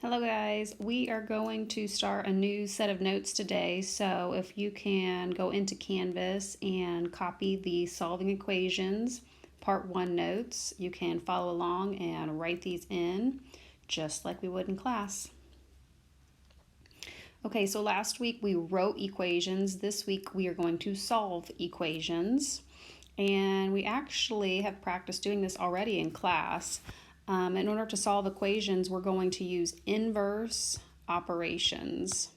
Hello guys, we are going to start a new set of notes today. So if you can go into Canvas and copy the solving equations part 1 notes, you can follow along and write these in just like we would in class. Okay, so last week we wrote equations. This week we are going to solve equations. And we actually have practiced doing this already in class. In order to solve equations, we're going to use inverse operations.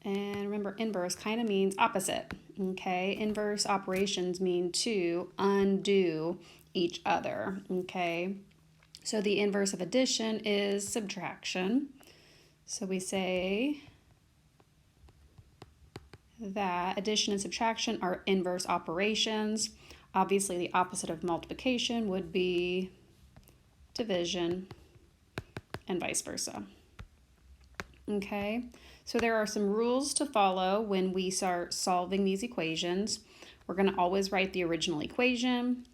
And remember, inverse kind of means opposite, okay? Inverse operations mean to undo each other, okay? So the inverse of addition is subtraction. So we say that addition and subtraction are inverse operations. Obviously, the opposite of multiplication would be division, and vice versa. Okay, so there are some rules to follow when we start solving these equations. We're going to always write the original equation.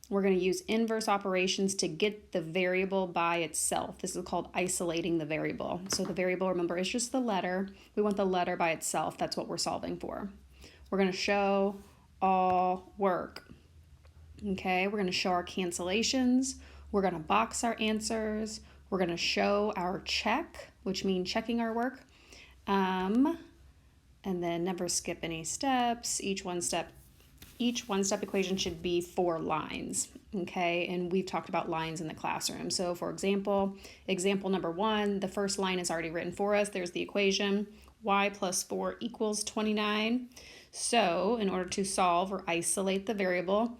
We're going to use inverse operations to get the variable by itself. This is called isolating the variable. So the variable, remember, is just the letter. We want the letter by itself. That's what we're solving for. We're going to show all work. Okay, we're going to show our cancellations. We're going to box our answers. We're going to show our check, which means checking our work. And then never skip any steps. Each one-step equation should be 4 lines, okay? And we've talked about lines in the classroom. So for example number 1, the first line is already written for us. There's the equation, y plus 4 equals 29. So in order to solve or isolate the variable,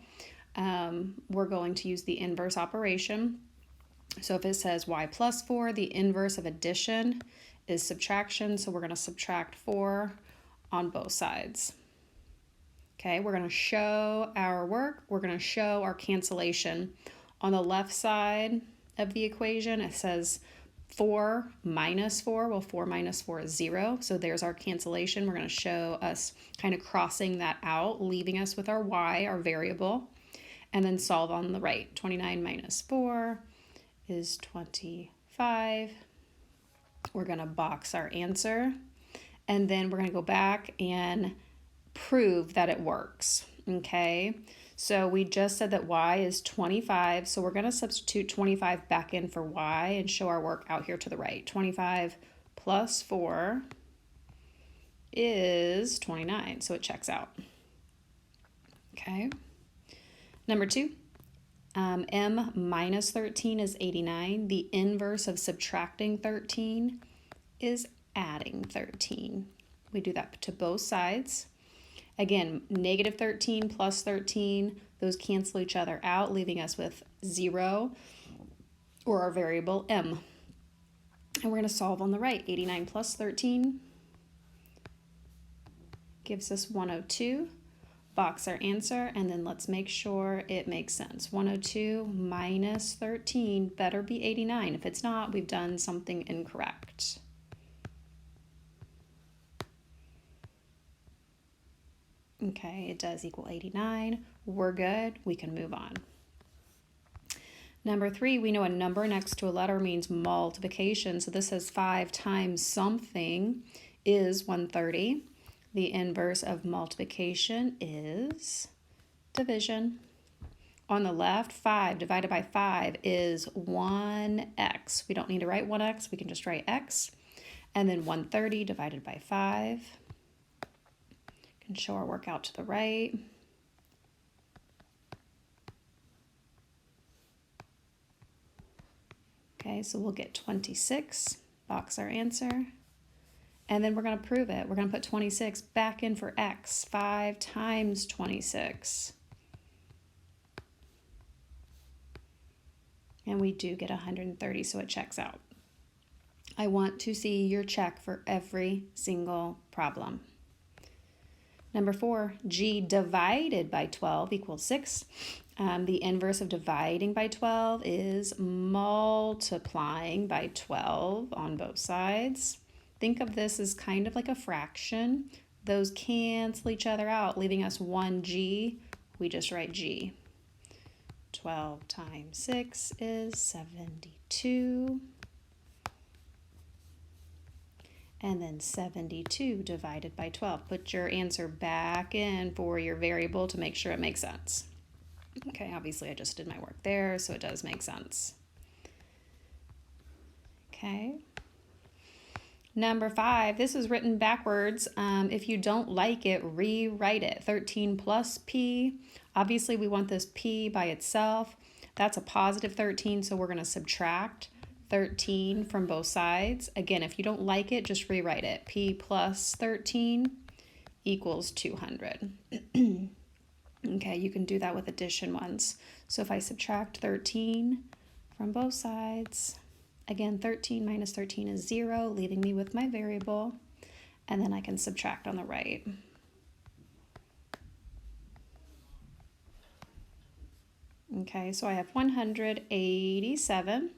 we're going to use the inverse operation. So if it says y plus 4, the inverse of addition is subtraction. So we're going to subtract 4 on both sides. Okay, we're going to show our work. We're going to show our cancellation. On the left side of the equation, it says 4 minus 4. Well, 4 minus 4 is 0. So there's our cancellation. We're going to show us kind of crossing that out, leaving us with our y, our variable, and then solve on the right. 29 minus 4 is 25. We're going to box our answer, and then we're going to go back and prove that it works, okay? So we just said that y is 25, so we're going to substitute 25 back in for y and show our work out here to the right. 25 plus 4 is 29, so it checks out. Okay. Number 2, m minus 13 is 89. The inverse of subtracting 13 is adding 13. We do that to both sides. Again, negative 13 plus 13, those cancel each other out, leaving us with 0, or our variable m. And we're going to solve on the right. 89 plus 13 gives us 102. Box our answer, and then let's make sure it makes sense. 102 minus 13 better be 89. If it's not, we've done something incorrect. Okay, it does equal 89. We're good. We can move on. Number 3, we know a number next to a letter means multiplication. So this says 5 times something is 130. The inverse of multiplication is division. On the left, 5 divided by 5 is 1x. We don't need to write 1x. We can just write x. And then 130 divided by 5. Show our work out to the right. Okay, so we'll get 26, box our answer, and then we're going to prove it. We're going to put 26 back in for x, 5 times 26. And we do get 130, so it checks out. I want to see your check for every single problem. Number 4, g divided by 12 equals 6. The inverse of dividing by 12 is multiplying by 12 on both sides. Think of this as kind of like a fraction. Those cancel each other out, leaving us 1g. We just write g. 12 times 6 is 72. And then 72 divided by 12. Put your answer back in for your variable to make sure it makes sense. Okay, obviously I just did my work there, so it does make sense. Okay. Number 5, this is written backwards. If you don't like it, rewrite it. 13 plus p. Obviously, we want this p by itself. That's a positive 13, so we're going to subtract 13 from both sides. Again, if you don't like it, just rewrite it. P plus 13 equals 200. Okay, you can do that with addition ones. So if I subtract 13 from both sides, again, 13 minus 13 is 0, leaving me with my variable, and then I can subtract on the right. Okay, so I have 187,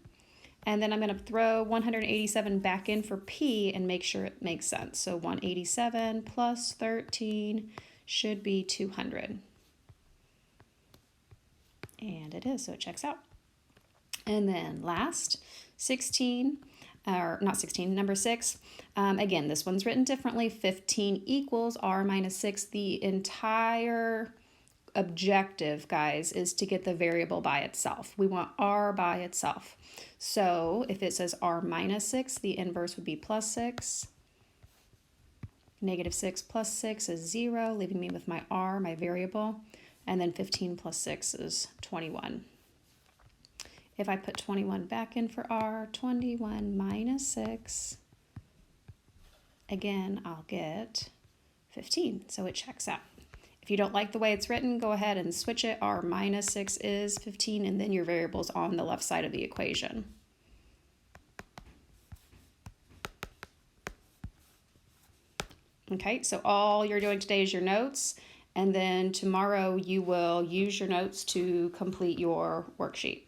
and then I'm going to throw 187 back in for p and make sure it makes sense. So 187 plus 13 should be 200. And it is, so it checks out. And then last, 16, or not 16, number 6. Again, this one's written differently. 15 equals r minus 6. The entire objective, guys, is to get the variable by itself. We want r by itself. So if it says r minus 6, the inverse would be plus 6. Negative 6 plus 6 is 0, leaving me with my r, my variable. And then 15 plus 6 is 21. If I put 21 back in for r, 21 minus 6, again, I'll get 15, so it checks out. If you don't like the way it's written, go ahead and switch it. R minus 6 is 15, and then your variable's on the left side of the equation. Okay, so all you're doing today is your notes, and then tomorrow you will use your notes to complete your worksheet.